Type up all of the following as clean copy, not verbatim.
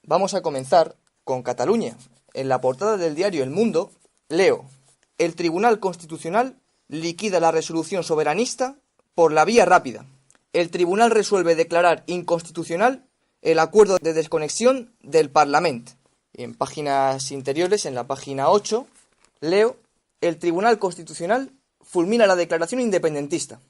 Vamos a comenzar con Cataluña. En la portada del diario El Mundo leo: el Tribunal Constitucional liquida la resolución soberanista por la vía rápida. El tribunal resuelve declarar inconstitucional el acuerdo de desconexión del Parlamento. Y en páginas interiores, en la página 8, leo: el Tribunal Constitucional fulmina la declaración independentista.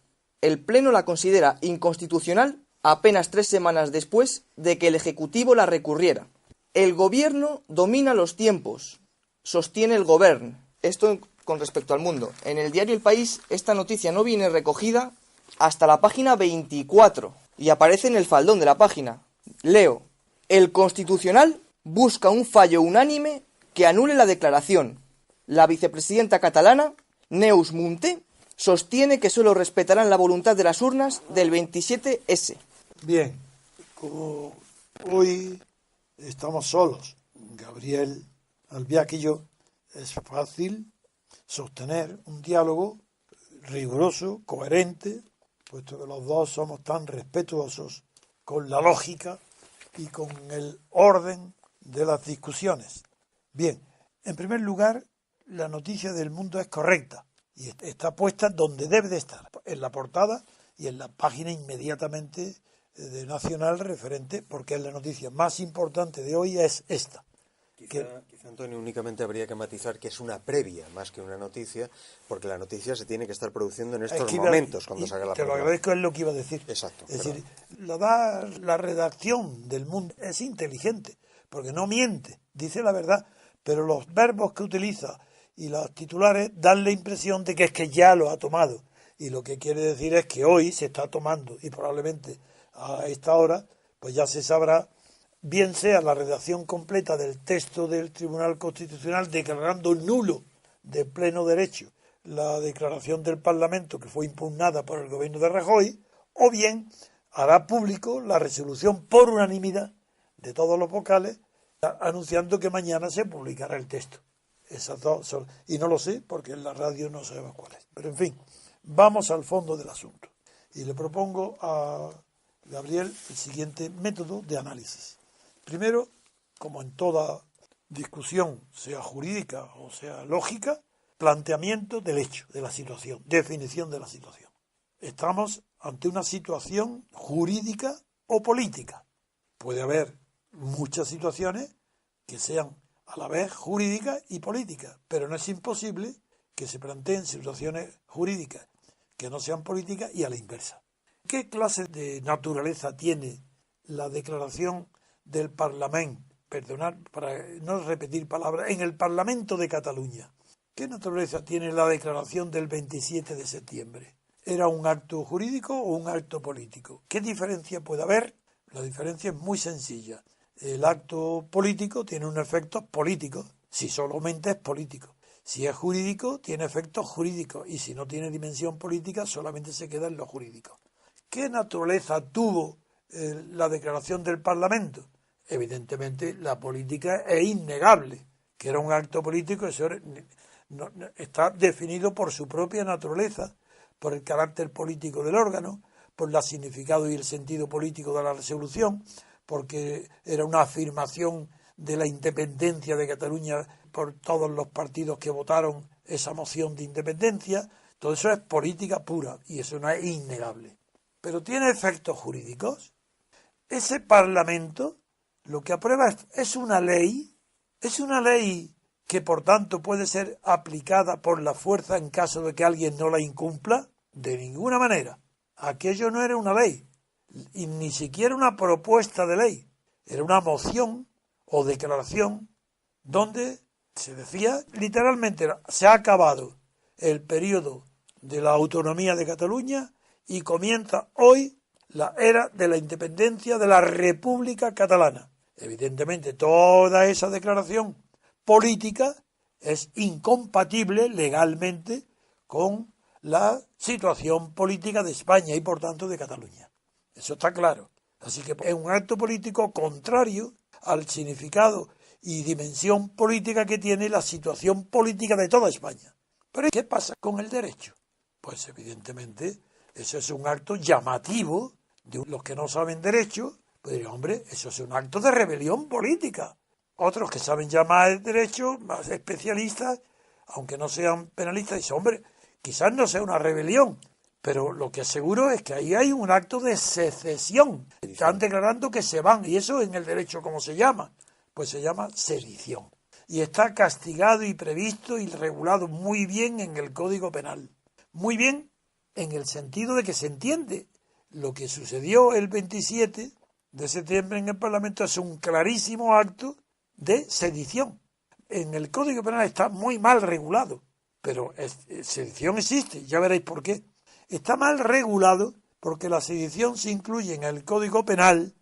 El Pleno la considera inconstitucional apenas 3 semanas después de que el Ejecutivo la recurriera. El Gobierno domina los tiempos, sostiene el Govern. Esto con respecto al mundo. En el diario El País esta noticia no viene recogida hasta la página 24 y aparece en el faldón de la página. Leo: el Constitucional busca un fallo unánime que anule la declaración. La vicepresidenta catalana, Neus Munté, sostiene que solo respetarán la voluntad de las urnas del 27S. Bien, como hoy estamos solos, Gabriel Albiac y yo, es fácil sostener un diálogo riguroso, coherente, puesto que los dos somos tan respetuosos con la lógica y con el orden de las discusiones. Bien, en primer lugar, la noticia del Mundo es correcta y está puesta donde debe de estar, en la portada y en la página inmediatamente de Nacional referente, porque es la noticia más importante de hoy, es esta. Quizá, Antonio, únicamente habría que matizar que es una previa más que una noticia, porque la noticia se tiene que estar produciendo en estos momentos cuando salga la Te lo portada. agradezco, es lo que iba a decir. Exacto. Es decir, la redacción del Mundo es inteligente, porque no miente, dice la verdad, pero los verbos que utiliza y los titulares dan la impresión de que es que ya lo ha tomado. Y lo que quiere decir es que hoy se está tomando, y probablemente a esta hora, pues ya se sabrá, bien sea la redacción completa del texto del Tribunal Constitucional declarando nulo de pleno derecho la declaración del Parlamento que fue impugnada por el gobierno de Rajoy, o bien hará público la resolución por unanimidad de todos los vocales, anunciando que mañana se publicará el texto. Esas dos son, y no lo sé porque en la radio no sabemos cuál es. Pero en fin, vamos al fondo del asunto. Y le propongo a Gabriel el siguiente método de análisis. Primero, como en toda discusión, sea jurídica o sea lógica, planteamiento del hecho, de la situación, definición de la situación. Estamos ante una situación jurídica o política. Puede haber muchas situaciones que sean a la vez jurídicas y políticas, pero no es imposible que se planteen situaciones jurídicas que no sean políticas y a la inversa. ¿Qué clase de naturaleza tiene la declaración del Parlamento? Perdonad, para no repetir palabras, en el Parlamento de Cataluña. ¿Qué naturaleza tiene la declaración del 27 de septiembre? ¿Era un acto jurídico o un acto político? ¿Qué diferencia puede haber? La diferencia es muy sencilla. El acto político tiene un efecto político, si solamente es político. Si es jurídico, tiene efectos jurídicos, y si no tiene dimensión política, solamente se queda en lo jurídico. ¿Qué naturaleza tuvo la declaración del Parlamento? Evidentemente, la política es innegable, que era un acto político, eso está definido por su propia naturaleza, por el carácter político del órgano, por el significado y el sentido político de la resolución, porque era una afirmación de la independencia de Cataluña por todos los partidos que votaron esa moción de independencia. Todo eso es política pura y eso no es innegable. Pero tiene efectos jurídicos. Ese Parlamento lo que aprueba es una ley que por tanto puede ser aplicada por la fuerza en caso de que alguien no la incumpla. De ninguna manera. Aquello no era una ley, y ni siquiera una propuesta de ley. Era una moción o declaración donde se decía literalmente: se ha acabado el periodo de la autonomía de Cataluña y comienza hoy la era de la independencia de la República Catalana. Evidentemente, toda esa declaración política es incompatible legalmente con la situación política de España y, por tanto, de Cataluña. Eso está claro. Así que es un acto político contrario al significado y dimensión política que tiene la situación política de toda España. Pero ¿qué pasa con el derecho? Pues evidentemente eso es un acto llamativo de los que no saben derecho, Pues diría, hombre, eso es un acto de rebelión política. Otros que saben ya más el derecho, más especialistas, aunque no sean penalistas, dicen, hombre, quizás no sea una rebelión, pero lo que aseguro es que ahí hay un acto de secesión. Están declarando que se van, y eso en el derecho, ¿cómo se llama? Pues se llama sedición. Y está castigado y previsto y regulado muy bien en el Código Penal. Muy bien en el sentido de que se entiende lo que sucedió el 27 de septiembre en el Parlamento es un clarísimo acto de sedición. En el Código Penal está muy mal regulado, pero sedición existe, ya veréis por qué. Está mal regulado porque la sedición se incluye en el Código Penal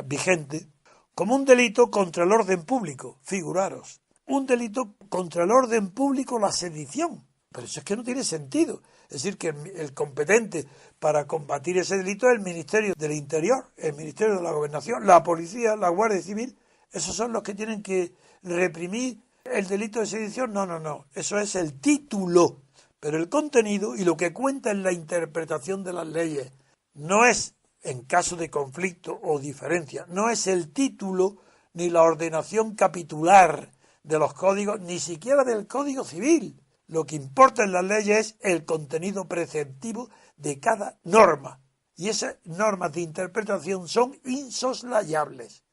vigente como un delito contra el orden público, figuraros. Un delito contra el orden público, la sedición. Pero eso es que no tiene sentido. Es decir, que el competente para combatir ese delito es el Ministerio del Interior, el Ministerio de la Gobernación, la Policía, la Guardia Civil. Esos son los que tienen que reprimir el delito de sedición. No. Eso es el título. Pero el contenido y lo que cuenta en la interpretación de las leyes no es, en caso de conflicto o diferencia, no es el título ni la ordenación capitular de los códigos, ni siquiera del Código Civil. Lo que importa en las leyes es el contenido preceptivo de cada norma. Y esas normas de interpretación son insoslayables.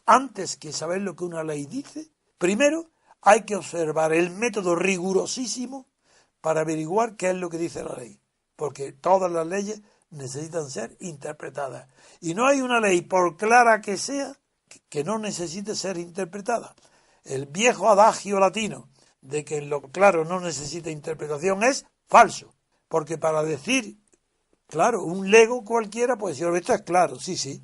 Antes que saber lo que una ley dice, primero hay que observar el método rigurosísimo para averiguar qué es lo que dice la ley. Porque todas las leyes necesitan ser interpretadas. Y no hay una ley, por clara que sea, que no necesite ser interpretada. El viejo adagio latino de que lo claro no necesita interpretación es falso, porque para decir, claro, un lego cualquiera puede decir, esto es claro, sí,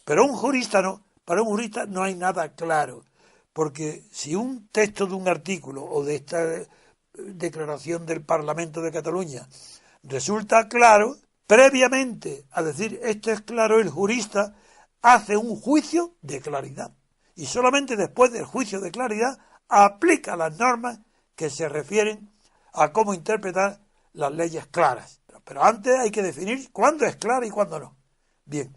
pero un jurista no, para un jurista no hay nada claro, porque si un texto de un artículo o de esta declaración del Parlamento de Cataluña resulta claro, previamente a decir esto es claro, el jurista hace un juicio de claridad. Y solamente después del juicio de claridad aplica las normas que se refieren a cómo interpretar las leyes claras. Pero antes hay que definir cuándo es clara y cuándo no. Bien,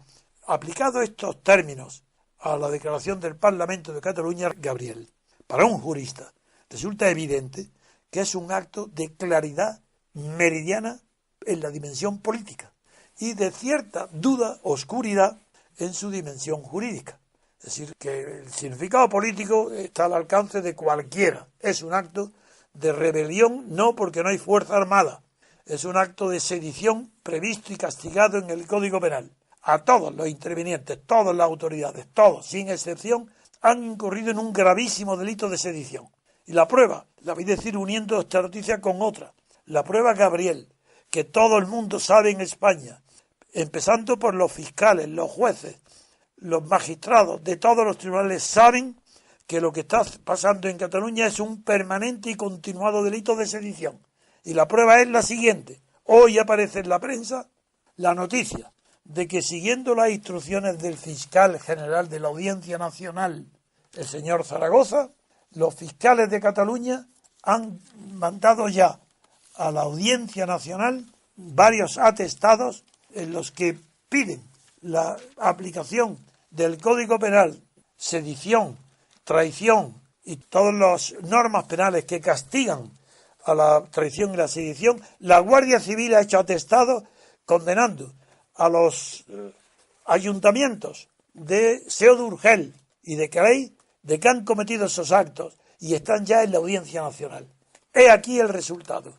aplicados estos términos a la declaración del Parlamento de Cataluña, Gabriel, para un jurista resulta evidente que es un acto de claridad meridiana en la dimensión política y de cierta duda, oscuridad en su dimensión jurídica. Es decir, que el significado político está al alcance de cualquiera. Es un acto de rebelión, no porque no hay fuerza armada. Es un acto de sedición previsto y castigado en el Código Penal. A todos los intervinientes, todas las autoridades, todos, sin excepción, han incurrido en un gravísimo delito de sedición. Y la prueba, la voy a decir uniendo esta noticia con otra, la prueba, Gabriel, que todo el mundo sabe en España, empezando por los fiscales, los jueces, los magistrados de todos los tribunales saben que lo que está pasando en Cataluña es un permanente y continuado delito de sedición. Y la prueba es la siguiente. Hoy aparece en la prensa la noticia de que siguiendo las instrucciones del fiscal general de la Audiencia Nacional, el señor Zaragoza, los fiscales de Cataluña han mandado ya a la Audiencia Nacional varios atestados en los que piden la aplicación del Código Penal, sedición, traición y todas las normas penales que castigan a la traición y la sedición. La Guardia Civil ha hecho atestados condenando a los ayuntamientos de Seo de Urgell y de Calais de que han cometido esos actos y están ya en la Audiencia Nacional. He aquí el resultado.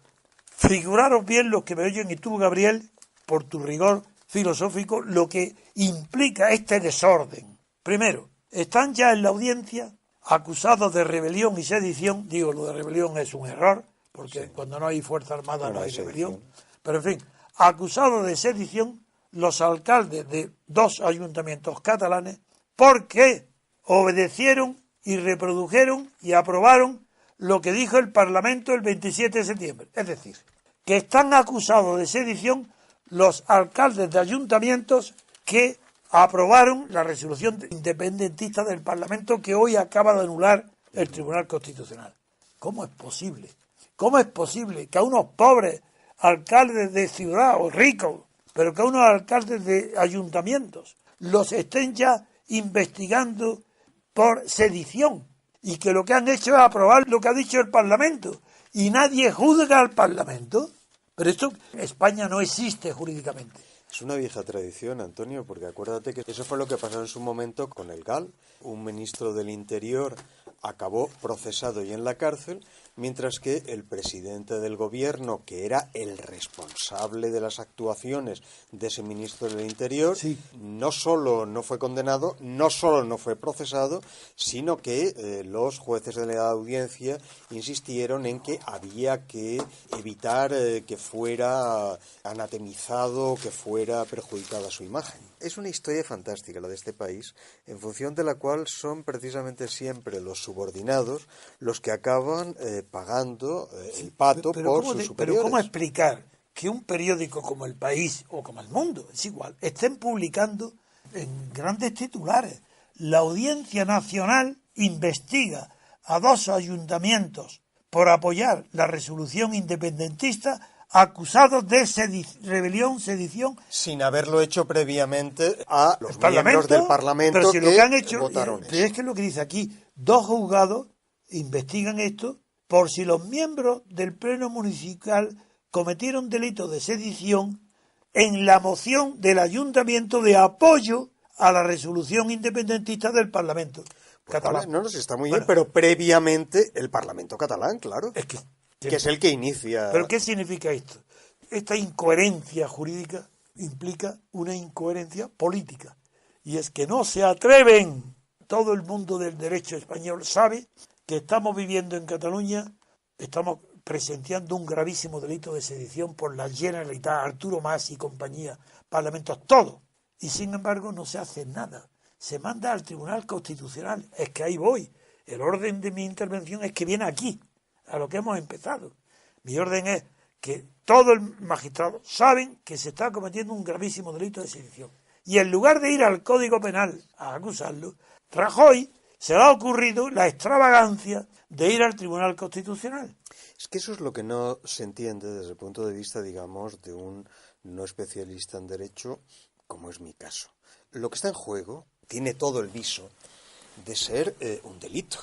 Figuraros bien los que me oyen y tú, Gabriel, por tu rigor filosófico, lo que implica este desorden. Primero, están ya en la audiencia acusados de rebelión y sedición. Digo, lo de rebelión es un error, porque sí, cuando no hay fuerza armada no hay rebelión. Pero en fin, acusados de sedición los alcaldes de 2 ayuntamientos catalanes porque obedecieron y reprodujeron y aprobaron lo que dijo el Parlamento el 27 de septiembre. Es decir, que están acusados de sedición los alcaldes de ayuntamientos que aprobaron la resolución independentista del Parlamento que hoy acaba de anular el Tribunal Constitucional. ¿Cómo es posible? ¿Cómo es posible que a unos pobres alcaldes de ciudad o ricos, pero que a unos alcaldes de ayuntamientos los estén ya investigando por sedición y que lo que han hecho es aprobar lo que ha dicho el Parlamento y nadie juzga al Parlamento. Pero esto, España no existe jurídicamente. Es una vieja tradición, Antonio, porque acuérdate que eso fue lo que pasó en su momento con el GAL. Un ministro del Interior acabó procesado y en la cárcel, mientras que el presidente del gobierno, que era el responsable de las actuaciones de ese ministro del Interior, sí, no solo no fue condenado, no solo no fue procesado, sino que los jueces de la audiencia insistieron en que había que evitar que fuera anatemizado, que fuera perjudicada su imagen. Es una historia fantástica la de este país, en función de la cual son precisamente siempre los subordinados los que acaban pagando el pato por sus superiores. Pero ¿cómo explicar que un periódico como El País o como El Mundo, es igual, estén publicando en grandes titulares: la Audiencia Nacional investiga a 2 ayuntamientos por apoyar la resolución independentista acusados de rebelión, sedición, sin haberlo hecho previamente a los miembros del Parlamento, pero si que lo que han hecho, votaron pero es que lo que dice aquí, 2 juzgados investigan esto por si los miembros del Pleno Municipal cometieron delitos de sedición en la moción del Ayuntamiento de apoyo a la resolución independentista del Parlamento catalán. No, está muy bien, pero previamente el Parlamento catalán, claro. Es que es el que inicia. ¿Pero qué significa esto? Esta incoherencia jurídica implica una incoherencia política. Y es que no se atreven. Todo el mundo del derecho español sabe que estamos viviendo en Cataluña, estamos presenciando un gravísimo delito de sedición por la Generalitat, Arturo Mas y compañía, parlamentos, todo. Y sin embargo no se hace nada. Se manda al Tribunal Constitucional. Es que ahí voy. El orden de mi intervención es que viene aquí, a lo que hemos empezado. Mi orden es que todos los magistrados saben que se está cometiendo un gravísimo delito de sedición. Y en lugar de ir al Código Penal a acusarlo, Rajoy se le ha ocurrido la extravagancia de ir al Tribunal Constitucional. Es que eso es lo que no se entiende desde el punto de vista, digamos, de un no especialista en derecho, como es mi caso. Lo que está en juego tiene todo el viso de ser un delito.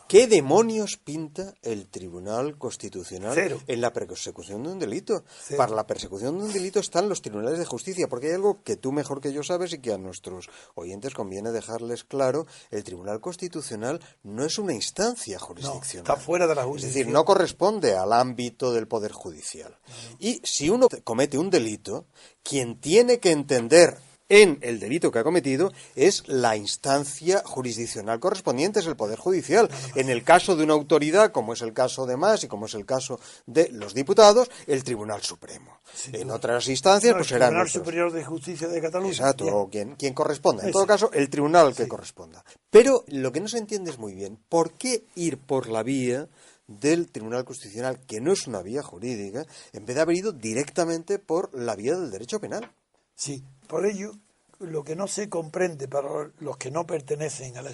¿Qué demonios pinta el Tribunal Constitucional Cero. en la persecución de un delito? Cero. Para la persecución de un delito están los tribunales de justicia, porque hay algo que tú mejor que yo sabes y que a nuestros oyentes conviene dejarles claro: el Tribunal Constitucional no es una instancia jurisdiccional. No, está fuera de la jurisdicción. Es decir, no corresponde al ámbito del Poder Judicial. Y si uno comete un delito, quien tiene que entender en el delito que ha cometido es la instancia jurisdiccional correspondiente, es el Poder Judicial. En el caso de una autoridad, como es el caso de Mas y como es el caso de los diputados, el Tribunal Supremo. En otras instancias, pues serán el Tribunal Superior de Justicia de Cataluña. Exacto, o quien corresponda. En todo caso, el tribunal que corresponda. Pero lo que no se entiende es muy bien, ¿por qué ir por la vía del Tribunal Constitucional, que no es una vía jurídica, en vez de haber ido directamente por la vía del derecho penal? Sí, por ello, lo que no se comprende para los que no pertenecen a la...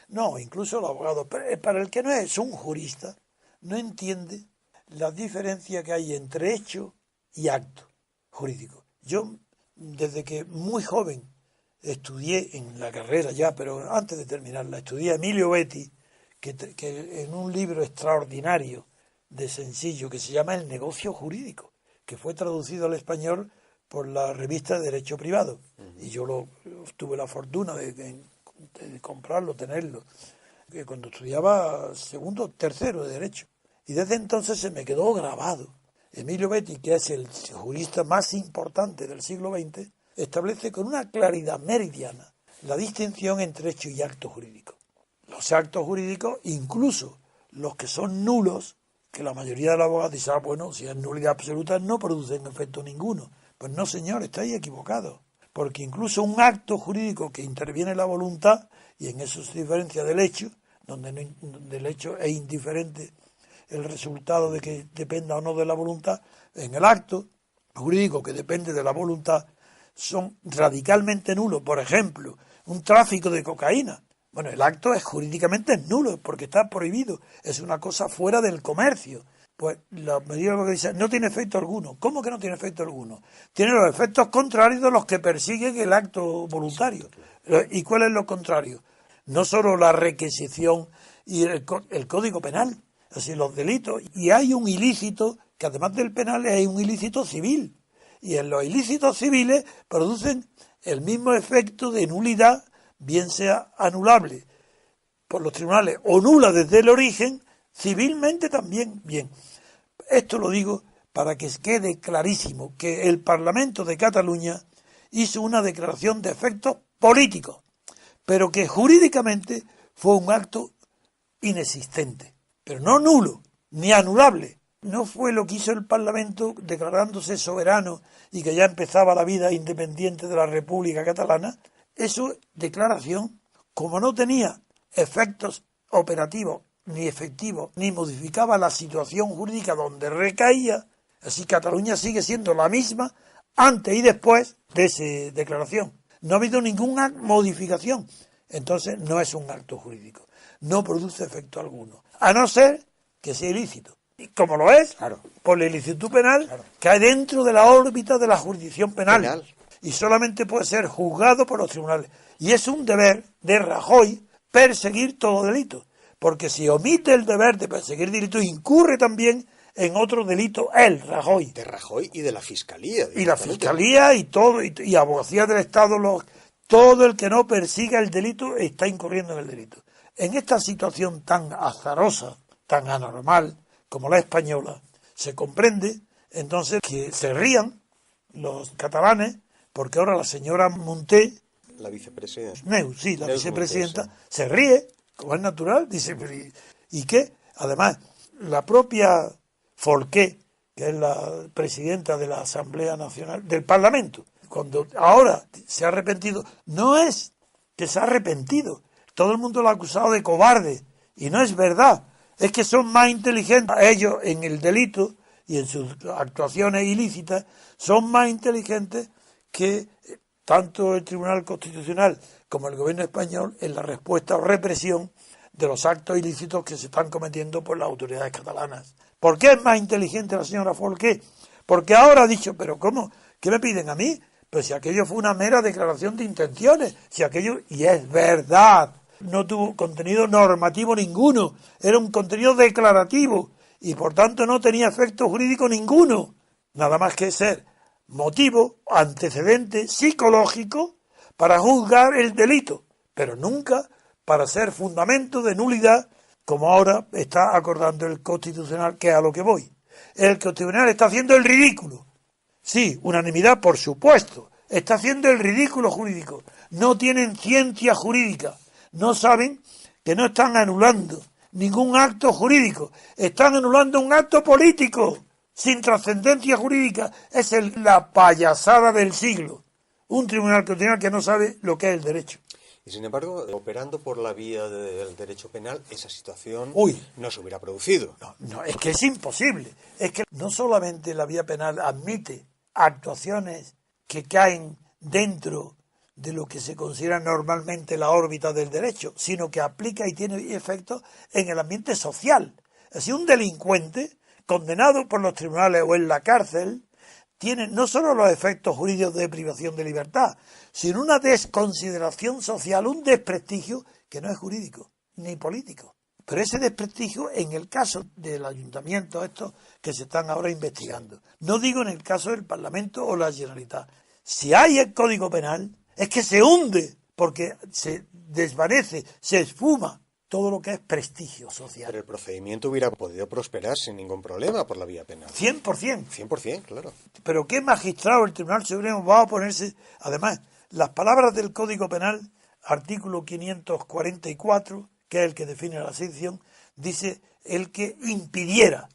No, incluso los abogados, para el que no es un jurista, no entiende la diferencia que hay entre hecho y acto jurídico. Yo, desde que muy joven, estudié en la carrera ya, pero antes de terminarla, estudié a Emilio Betti, que en un libro extraordinario de sencillo que se llama El negocio jurídico, que fue traducido al español por la revista de Derecho Privado, y yo tuve la fortuna de comprarlo, tenerlo, cuando estudiaba segundo, tercero de Derecho, y desde entonces se me quedó grabado. Emilio Betti, que es el jurista más importante del siglo XX, establece con una claridad meridiana la distinción entre hecho y acto jurídico. Los actos jurídicos, incluso los que son nulos, que la mayoría de los abogados dicen, bueno, si es nulidad absoluta no producen efecto ninguno. Pues no, señor, estáis equivocados. Porque incluso un acto jurídico que interviene la voluntad, y en eso se diferencia del hecho, donde el hecho es indiferente el resultado de que dependa o no de la voluntad, en el acto jurídico que depende de la voluntad son radicalmente nulos. Por ejemplo, un tráfico de cocaína. Bueno, el acto es jurídicamente nulo porque está prohibido. Es una cosa fuera del comercio. Pues la medida que dice no tiene efecto alguno. ¿Cómo que no tiene efecto alguno? Tiene los efectos contrarios de los que persiguen el acto voluntario. ¿Y cuál es lo contrario? No solo la requisición y el Código Penal, así los delitos. Y hay un ilícito, que además del penal hay un ilícito civil. Y en los ilícitos civiles producen el mismo efecto de nulidad, bien sea anulable por los tribunales o nula desde el origen, civilmente también. Bien, esto lo digo para que quede clarísimo que el Parlamento de Cataluña hizo una declaración de efectos políticos, pero que jurídicamente fue un acto inexistente, pero no nulo, ni anulable. No fue lo que hizo el Parlamento declarándose soberano y que ya empezaba la vida independiente de la República Catalana. Eso, declaración, como no tenía efectos operativos ni efectivos, ni modificaba la situación jurídica donde recaía, así Cataluña sigue siendo la misma antes y después de esa declaración. No ha habido ninguna modificación. Entonces no es un acto jurídico. No produce efecto alguno. A no ser que sea ilícito. Y como lo es, claro, por la ilicitud penal, claro, cae dentro de la órbita de la jurisdicción penal. Y solamente puede ser juzgado por los tribunales. Y es un deber de Rajoy perseguir todo delito. Porque si omite el deber de perseguir delitos, incurre también en otro delito él, Rajoy. De Rajoy y de la Fiscalía. Y la Fiscalía y todo, y Abogacía del Estado, todo el que no persiga el delito está incurriendo en el delito. En esta situación tan azarosa, tan anormal como la española, se comprende entonces que se rían los catalanes porque ahora la señora Munté, la vicepresidenta, la vicepresidenta, se ríe, como es natural, dice, ¿y qué? Además, la propia Forqué, que es la presidenta de la Asamblea Nacional, del Parlamento, cuando ahora se ha arrepentido, no es que se ha arrepentido, todo el mundo lo ha acusado de cobarde, y no es verdad, es que son más inteligentes, ellos en el delito y en sus actuaciones ilícitas, son más inteligentes que tanto el Tribunal Constitucional como el gobierno español en la respuesta o represión de los actos ilícitos que se están cometiendo por las autoridades catalanas. ¿Por qué es más inteligente la señora Forqué? Porque ahora ha dicho, pero ¿cómo? ¿Qué me piden a mí? Pues si aquello fue una mera declaración de intenciones, si aquello, y es verdad, no tuvo contenido normativo ninguno, era un contenido declarativo y por tanto no tenía efecto jurídico ninguno, nada más que ser motivo, antecedente psicológico para juzgar el delito, pero nunca para ser fundamento de nulidad, como ahora está acordando el Constitucional, que es a lo que voy. El Constitucional está haciendo el ridículo. Sí, unanimidad, por supuesto. Está haciendo el ridículo jurídico. No tienen ciencia jurídica. No saben que no están anulando ningún acto jurídico. Están anulando un acto político sin trascendencia jurídica. Es la payasada del siglo. Un tribunal constitucional que no sabe lo que es el derecho. Y sin embargo, operando por la vía del derecho penal, esa situación no se hubiera producido. No, es que es imposible. Es que no solamente la vía penal admite actuaciones que caen dentro de lo que se considera normalmente la órbita del derecho, sino que aplica y tiene efectos en el ambiente social. Así, un delincuente condenado por los tribunales o en la cárcel tiene no solo los efectos jurídicos de privación de libertad, sino una desconsideración social, un desprestigio que no es jurídico ni político. Pero ese desprestigio en el caso del ayuntamiento, estos que se están ahora investigando. No digo en el caso del Parlamento o la Generalitat. Si hay el Código Penal, es que se hunde, porque se desvanece, se esfuma todo lo que es prestigio social. Pero el procedimiento hubiera podido prosperar sin ningún problema por la vía penal. 100%. 100%, claro. Pero ¿qué magistrado el Tribunal Supremo va a oponerse? Además, las palabras del Código Penal, artículo 544, que es el que define la sección, dice el que impidiera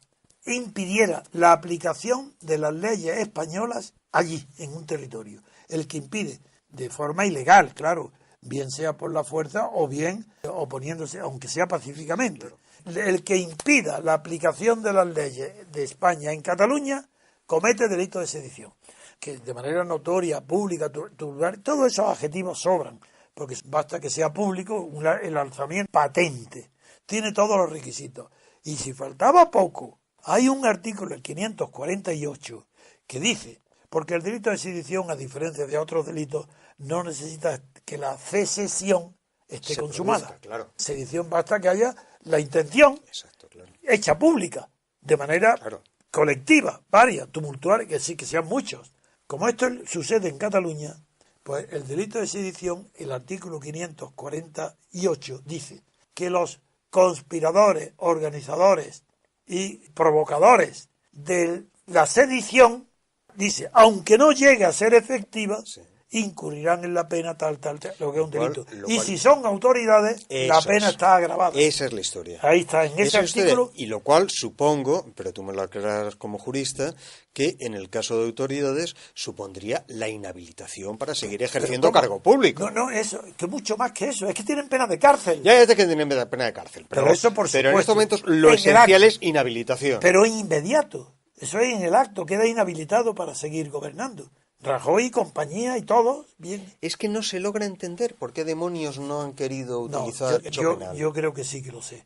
la aplicación de las leyes españolas allí, en un territorio. El que impide, de forma ilegal, claro, bien sea por la fuerza o bien oponiéndose, aunque sea pacíficamente. El que impida la aplicación de las leyes de España en Cataluña comete delito de sedición, que de manera notoria, pública, todos esos adjetivos sobran, porque basta que sea público, el alzamiento patente, tiene todos los requisitos. Y si faltaba poco, Hay un artículo, el 548, que dice, porque el delito de sedición, a diferencia de otros delitos, no necesita que la secesión esté consumada. Produzca, claro. Sedición basta que haya la intención Exacto, claro. hecha pública, de manera Claro. colectiva, varias, tumultuarias, que sí, que sean muchos. Como esto sucede en Cataluña, pues el delito de sedición, el artículo 548, dice que los conspiradores, organizadores y provocadores de la sedición, dice, aunque no llegue a ser efectiva, Sí. incurrirán en la pena tal, lo que es un delito. Lo Y cual- si son autoridades, la Eso pena es. está agravada. Esa es la historia. Ahí está, en ese Esa es la historia. artículo. Y lo cual supongo, pero tú me lo aclaras como jurista, que en el caso de autoridades supondría la inhabilitación para seguir ejerciendo ¿Cómo? cargo público. No, eso, que mucho más que eso, es que tienen pena de cárcel. Ya sé que tienen pena de cárcel, pero Eso por pero en estos supuesto. momentos lo En el esencial acto. es inhabilitación. Pero es inmediato. Eso es en el acto, queda inhabilitado para seguir gobernando. Rajoy y compañía y todos, bien. Es que no se logra entender por qué demonios no han querido No, utilizar hecho penal. yo creo que sí que lo sé.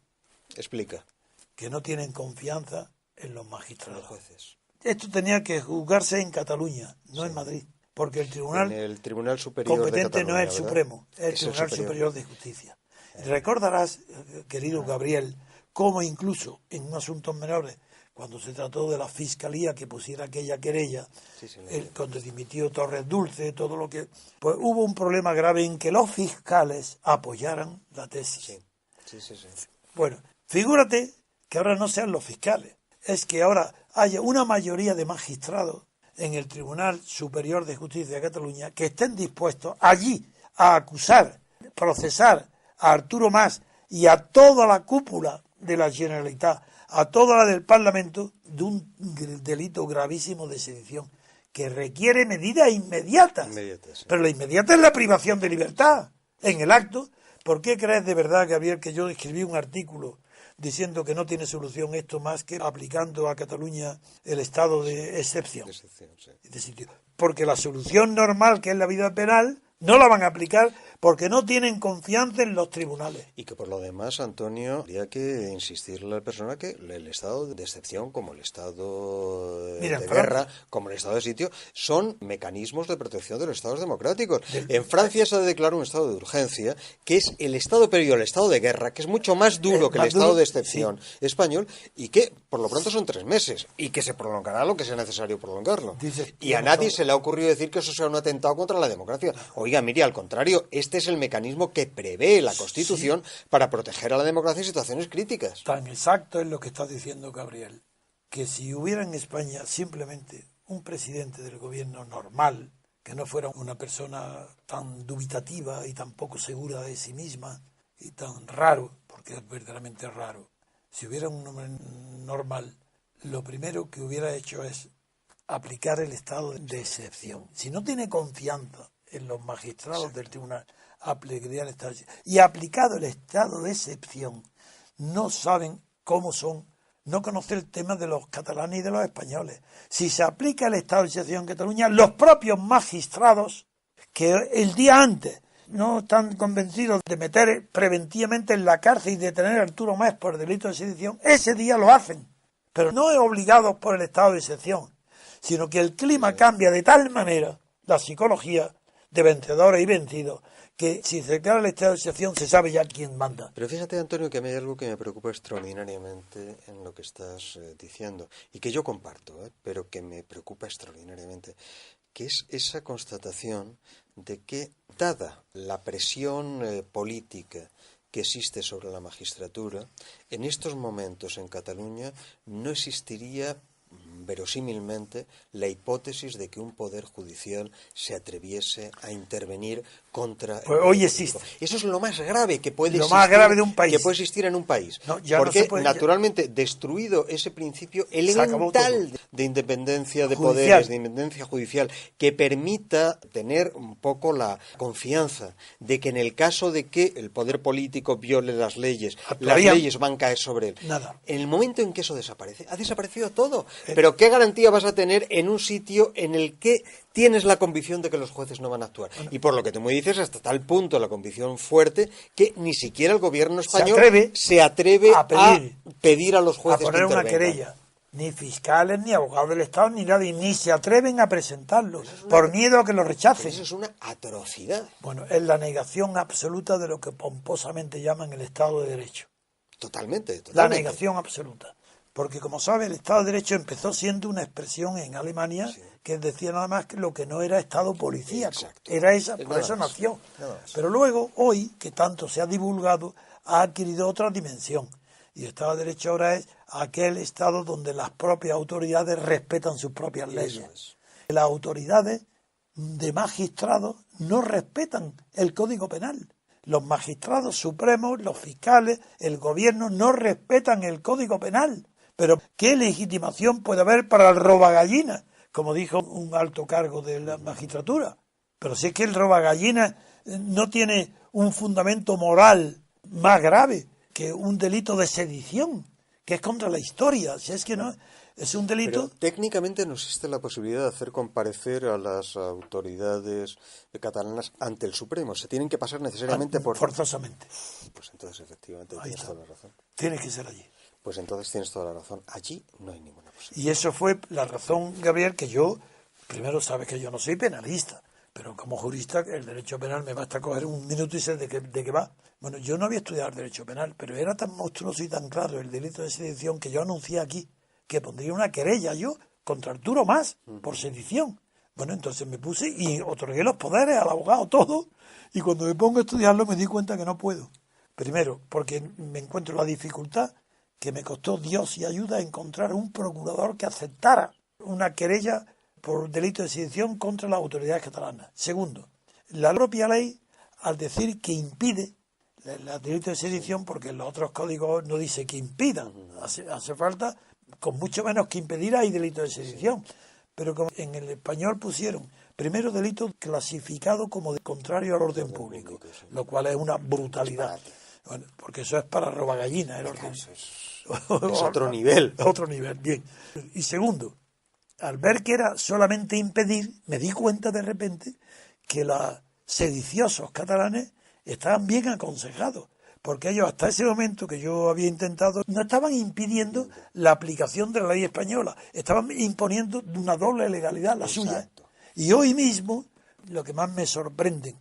Explica, Que no tienen confianza en los magistrados. los jueces. Esto tenía que juzgarse en Cataluña, no en Madrid. Porque el tribunal En el Tribunal Superior competente de no es el Cataluña, ¿verdad? Supremo, es el Es Tribunal superior. Superior de Justicia. Recordarás, querido Gabriel, cómo incluso en un asuntos menores, cuando se trató de la Fiscalía que pusiera aquella querella, Sí, sí, cuando dimitió Torres Dulce, todo lo que... Pues hubo un problema grave en que los fiscales apoyaran la tesis. Sí. Bueno, figúrate que ahora no sean los fiscales, es que ahora haya una mayoría de magistrados en el Tribunal Superior de Justicia de Cataluña que estén dispuestos allí a acusar, procesar a Arturo Mas y a toda la cúpula de la Generalitat, a toda la del Parlamento, de un delito gravísimo de sedición que requiere medidas inmediatas. Inmediatas, sí. Pero la inmediata es la privación de libertad en el acto. ¿Por qué crees de verdad, Gabriel, que yo escribí un artículo diciendo que no tiene solución esto más que aplicando a Cataluña el estado de excepción? Decepción, sí. De sitio? Porque la solución normal, que es la vida penal, no la van a aplicar porque no tienen confianza en los tribunales. Y que por lo demás, Antonio, habría que insistirle a la persona que el estado de excepción, como el estado Mira, de en guerra, Francia- como el estado de sitio, son mecanismos de protección de los estados democráticos. En Francia se ha declarado un estado de urgencia, que es el estado previo al estado de guerra, que es mucho más duro que el más estado duro, de excepción español, y que por lo pronto son 3 meses, y que se prolongará lo que sea necesario prolongarlo. Dices, Y a nadie se le ha ocurrido decir que eso sea un atentado contra la democracia. Oiga, mire, al contrario, este es el mecanismo que prevé la Constitución para proteger a la democracia en situaciones críticas. Tan exacto es lo que está diciendo Gabriel, que si hubiera en España simplemente un presidente del gobierno normal, que no fuera una persona tan dubitativa y tan poco segura de sí misma y tan raro, porque es verdaderamente raro, si hubiera un hombre normal, lo primero que hubiera hecho es aplicar el estado de excepción. Si no tiene confianza en los magistrados del tribunal, aplicaría el estado de excepción. Y aplicado el estado de excepción, no saben cómo son, no conocen el tema de los catalanes y de los españoles. Si se aplica el estado de excepción en Cataluña, los propios magistrados que el día antes no están convencidos de meter preventivamente en la cárcel y detener a Arturo Mas por delito de sedición, ese día lo hacen, pero no es obligados por el estado de excepción, sino que el clima cambia de tal manera, la psicología de vencedores y vencidos, que si se declara el estado de excepción se sabe ya quién manda. Pero fíjate, Antonio, que a mí hay algo que me preocupa extraordinariamente en lo que estás diciendo, y que yo comparto, pero que me preocupa extraordinariamente, que es esa constatación de que, dada la presión política que existe sobre la magistratura, en estos momentos en Cataluña no existiría verosímilmente la hipótesis de que un poder judicial se atreviese a intervenir contra Pues el hoy poder existe. político. Eso es lo más grave que puede Lo existir, más grave de un país. que puede existir en un país. No, ya no porque se puede- naturalmente, destruido ese principio Se acabó elemental todo. de independencia de Judicial. poderes, de independencia judicial, que permita tener un poco la confianza de que en el caso de que el poder político viole las leyes, las Actuarían. leyes van a caer sobre él. Nada. En el momento en que eso desaparece, ha desaparecido todo. Pero ¿qué garantía vas a tener en un sitio en el que tienes la convicción de que los jueces no van a actuar? Y por lo que tú me dices, hasta tal punto la convicción fuerte que ni siquiera el gobierno español se atreve a a pedir a los a jueces poner que una intervengan. querella. ni fiscales, ni abogados del Estado, ni nadie, ni se atreven a presentarlo, por miedo a que lo rechacen. Eso es una atrocidad. Bueno, es la negación absoluta de lo que pomposamente llaman el Estado de Derecho. Totalmente. La negación absoluta. Porque, como sabe, el Estado de Derecho empezó siendo una expresión en Alemania que decía nada más que lo que no era Estado policíaco. Exacto. Era esa, por Nada eso más. nació. Nada más. Pero luego, hoy, que tanto se ha divulgado, ha adquirido otra dimensión. Y el Estado de Derecho ahora es aquel Estado donde las propias autoridades respetan sus propias leyes. Las autoridades de magistrados no respetan el Código Penal. Los magistrados supremos, los fiscales, el gobierno no respetan el Código Penal. Pero ¿qué legitimación puede haber para el robagallinas? Como dijo un alto cargo de la magistratura. Pero si es que el robagallinas no tiene un fundamento moral más grave que un delito de sedición, que es contra la historia. Si es que no, es un delito. Pero técnicamente no existe la posibilidad de hacer comparecer a las autoridades catalanas ante el Supremo. Se tienen que pasar necesariamente por... Forzosamente. Pues entonces, efectivamente, Ahí tienes está. toda la razón. Tiene que ser allí. Pues entonces tienes toda la razón. Allí no hay ninguna posibilidad. Y eso fue la razón, Gabriel, que yo, primero sabes que yo no soy penalista, pero como jurista el derecho penal me basta coger un minuto y sé de qué va. Bueno, yo no había estudiado el derecho penal, pero era tan monstruoso y tan claro el delito de sedición que yo anuncié aquí que pondría una querella yo contra Arturo Mas por sedición. Bueno, entonces me puse y otorgué los poderes al abogado, todo, y cuando me pongo a estudiarlo me di cuenta que no puedo. Primero, porque me encuentro la dificultad que me costó Dios y ayuda a encontrar un procurador que aceptara una querella por delito de sedición contra las autoridades catalanas. Segundo, la propia ley, al decir que impide el delito de sedición, porque en los otros códigos no dice que impidan, hace falta, con mucho menos que impedir hay delito de sedición. Pero como en el español pusieron, primero delito clasificado como de contrario al orden público, lo cual es una brutalidad. Bueno, porque eso es para robagallinas, el orden. Es otro nivel. Otro nivel, bien. Y segundo, al ver que era solamente impedir, me di cuenta de repente que los sediciosos catalanes estaban bien aconsejados, porque ellos hasta ese momento que yo había intentado, no estaban impidiendo la aplicación de la ley española, estaban imponiendo una doble legalidad, la suya. Y hoy mismo, lo que más me sorprende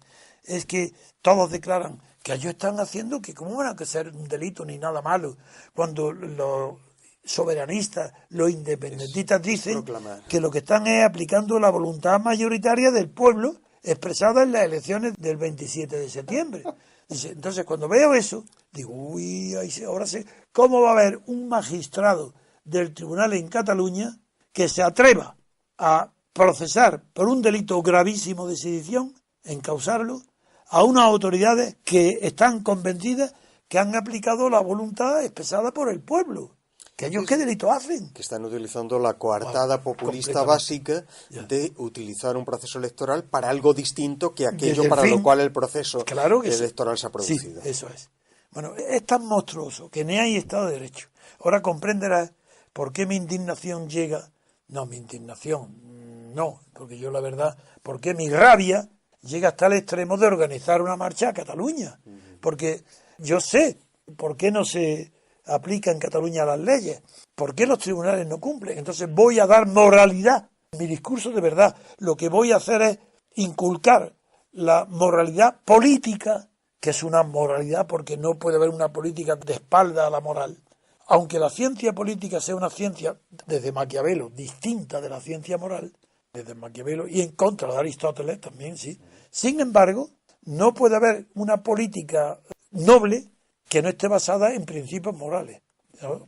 es que todos declaran que ellos están haciendo que cómo van a ser un delito ni nada malo, cuando los soberanistas, los independentistas dicen que lo que están es aplicando la voluntad mayoritaria del pueblo expresada en las elecciones del 27 de septiembre. Dice, entonces, cuando veo eso, digo, uy, ahora sé, ¿cómo va a haber un magistrado del tribunal en Cataluña que se atreva a procesar por un delito gravísimo de sedición, encausarlo, a unas autoridades que están convencidas que han aplicado la voluntad expresada por el pueblo? ¿Que ellos qué delito hacen? Que están utilizando la coartada populista básica de utilizar un proceso electoral para algo distinto que aquello para lo cual el proceso electoral se ha producido. Sí, eso es. Bueno, es tan monstruoso que ni hay Estado de Derecho. Ahora comprenderás por qué mi indignación llega. No, mi indignación, no, porque yo la verdad, por qué mi rabia llega hasta el extremo de organizar una marcha a Cataluña. Porque yo sé por qué no se aplica en Cataluña las leyes, por qué los tribunales no cumplen. Entonces voy a dar moralidad. Mi discurso de verdad, lo que voy a hacer es inculcar la moralidad política, que es una moralidad porque no puede haber una política de espalda a la moral. Aunque la ciencia política sea una ciencia, desde Maquiavelo, distinta de la ciencia moral, desde Maquiavelo, y en contra de Aristóteles también, sí. Sin embargo, no puede haber una política noble que no esté basada en principios morales.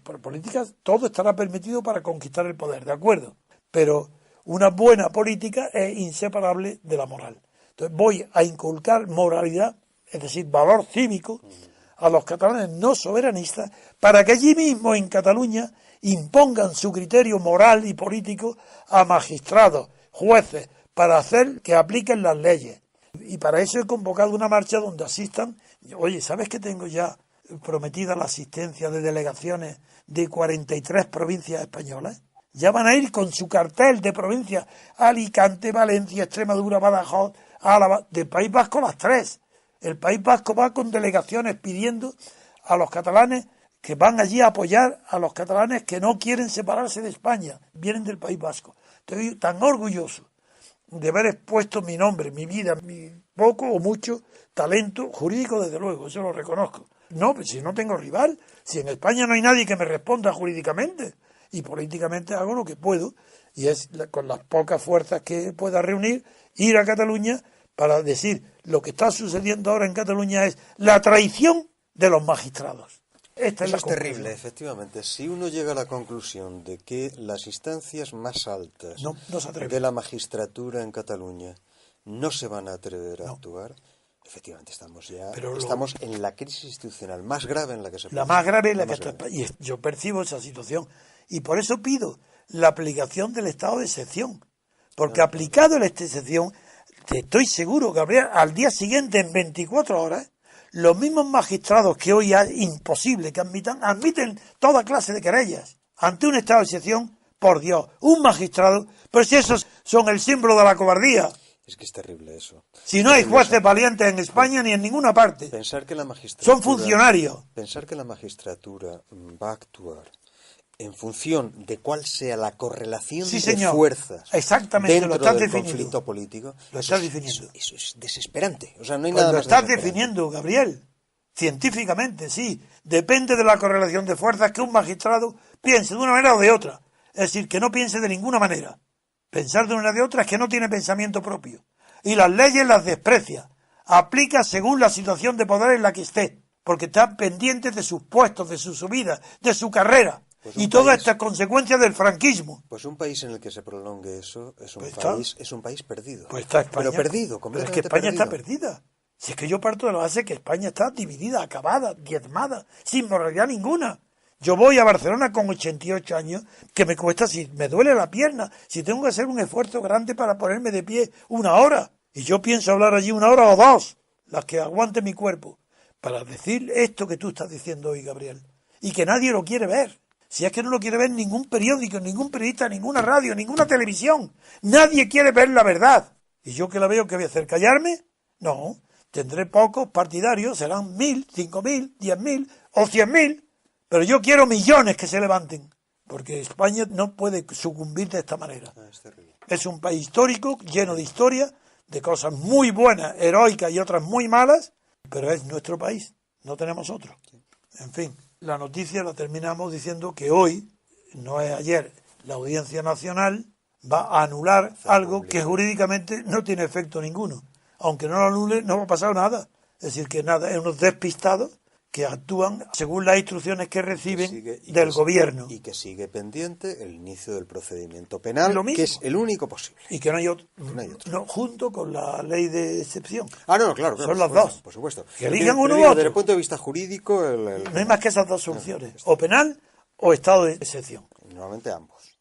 Por políticas, todo estará permitido para conquistar el poder, ¿de acuerdo? Pero una buena política es inseparable de la moral. Entonces voy a inculcar moralidad, es decir, valor cívico, a los catalanes no soberanistas, para que allí mismo en Cataluña impongan su criterio moral y político a magistrados, jueces, para hacer que apliquen las leyes. Y para eso he convocado una marcha donde asistan. Oye, ¿sabes que tengo ya prometida la asistencia de delegaciones de 43 provincias españolas? Ya van a ir con su cartel de provincias: Alicante, Valencia, Extremadura, Badajoz, Álava, del País Vasco las 3. El País Vasco va con delegaciones pidiendo a los catalanes que van allí a apoyar a los catalanes que no quieren separarse de España, vienen del País Vasco. Estoy tan orgulloso de haber expuesto mi nombre, mi vida, mi poco o mucho talento jurídico, desde luego, eso lo reconozco. No, pues si no tengo rival, si en España no hay nadie que me responda jurídicamente, y políticamente hago lo que puedo, y es con las pocas fuerzas que pueda reunir, ir a Cataluña para decir lo que está sucediendo ahora en Cataluña es la traición de los magistrados. Esta es Eso la es terrible, conclusión. efectivamente. Si uno llega a la conclusión de que las instancias más altas No se atreven. de la magistratura en Cataluña no se van a atrever a No. actuar, efectivamente estamos Pero estamos en la crisis institucional más grave en la que se puede La más estar, grave es la que más está grave. España. Y yo percibo esa situación. Y por eso pido la aplicación del estado de excepción. Porque aplicado el estado de excepción, te estoy seguro, Gabriel, al día siguiente, en 24 horas, los mismos magistrados que hoy es imposible que admiten toda clase de querellas ante un estado de excepción. Por Dios, un magistrado, pero si esos son el símbolo de la cobardía. Es que es terrible eso. Si no hay Terrible jueces eso. valientes en España ni en ninguna parte. Pensar que la magistratura, Son funcionarios. Pensar que la magistratura va a actuar en función de cuál sea la correlación Sí, de señor. fuerzas Exactamente, dentro lo estás del definiendo. conflicto político, Lo eso estás es- definiendo. Eso es desesperante. O sea, no hay Pues nada lo más estás desesperante. definiendo, Gabriel. Científicamente, sí. Depende de la correlación de fuerzas que un magistrado piense de una manera o de otra. Es decir, que no piense de ninguna manera. Pensar de una o de otra es que no tiene pensamiento propio. Y las leyes las desprecia. Aplica según la situación de poder en la que esté. Porque está pendiente de sus puestos, de su subida, de su carrera. Pues Y un toda país- esta es consecuencia del franquismo. Pues un país en el que se prolongue eso Pues es un país perdido. Pues está España. Pero perdido, Pero es completamente que España está perdido. perdida. Si es que yo parto de la base que España está dividida, acabada, diezmada, sin moralidad ninguna. Yo voy a Barcelona con 88 años, que me cuesta, si me duele la pierna, si tengo que hacer un esfuerzo grande para ponerme de pie una hora, y yo pienso hablar allí una hora o dos, las que aguante mi cuerpo, para decir esto que tú estás diciendo hoy, Gabriel, y que nadie lo quiere ver. Si es que no lo quiere ver ningún periódico, ningún periodista, ninguna radio, ninguna televisión. Nadie quiere ver la verdad. ¿Y yo que la veo, qué voy a hacer? ¿Callarme? No. Tendré pocos partidarios, serán 1.000, 5.000, 10.000 o 100.000. Pero yo quiero millones que se levanten. Porque España no puede sucumbir de esta manera. Es terrible. Es un país histórico, lleno de historia, de cosas muy buenas, heroicas y otras muy malas, pero es nuestro país, no tenemos otro. En fin, la noticia la terminamos diciendo que hoy, no es ayer, la Audiencia Nacional va a anular algo que jurídicamente no tiene efecto ninguno. Aunque no lo anule, no va a pasar nada. Es decir, que nada, es unos despistados que actúan según las instrucciones que reciben del gobierno. Y que sigue pendiente el inicio del procedimiento penal, Lo mismo. que es el único posible. Y que no hay otro, No hay otro. no, junto con la ley de excepción. Ah, no, claro. Son por las supuesto, dos. Por supuesto. Que elijan uno Pero u digo, otro. desde el punto de vista jurídico, No hay más que esas dos soluciones, o penal o estado de excepción. normalmente ambos.